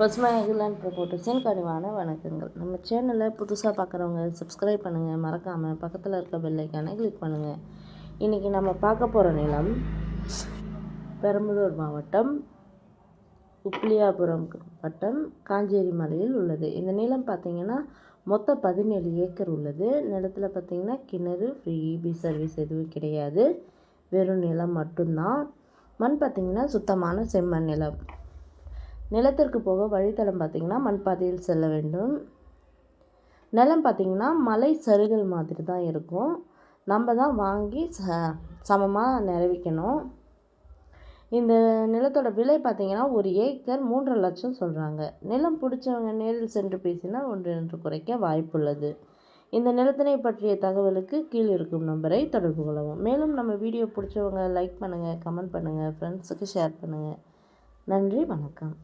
பசுமை அகிலான் ப்ரொமோட்டர்ஸின் கனிவான வணக்கங்கள். நம்ம சேனலை புதுசாக பார்க்குறவங்க சப்ஸ்கிரைப் பண்ணுங்கள், மறக்காமல் பக்கத்தில் இருக்க பெல் ஐக்கானை கிளிக் பண்ணுங்கள். இன்றைக்கி நம்ம பார்க்க போகிற நிலம் பெரம்பலூர் மாவட்டம் உப்பிலியாபுரம் வட்டம் காஞ்சேரி மலையில் உள்ளது. இந்த நிலம் பார்த்திங்கன்னா மொத்தம் 17 ஏக்கர் உள்ளது. நிலத்தில் பார்த்திங்கன்னா கிணறு, ஃப்ரீ இபி சர்வீஸ் எதுவும் கிடையாது. வெறும் நிலம் மட்டும்தான். மண் பார்த்திங்கன்னா சுத்தமான செம்மண் நிலம். நிலத்திற்கு போக வழித்தடம் பார்த்திங்கன்னா மண்பாதையில் செல்ல வேண்டும். நிலம் பார்த்திங்கன்னா மலை சருகல் மாதிரி தான் இருக்கும். நம்ம தான் வாங்கி சமமாக நிறைவிக்கணும். இந்த நிலத்தோட விலை பார்த்திங்கன்னா 1 ஏக்கர் 3.5 லட்சம் சொல்கிறாங்க. நிலம் பிடிச்சவங்க நேரில் சென்று பேசினால் 1-2 குறைக்க வாய்ப்புள்ளது. இந்த நிலத்தினை பற்றிய தகவலுக்கு கீழ் இருக்கும் நம்பரை தொடர்பு கொள்ளவும். மேலும் நம்ம வீடியோ பிடிச்சவங்க லைக் பண்ணுங்கள், கமெண்ட் பண்ணுங்கள், ஃப்ரெண்ட்ஸுக்கு ஷேர் பண்ணுங்கள். நன்றி, வணக்கம்.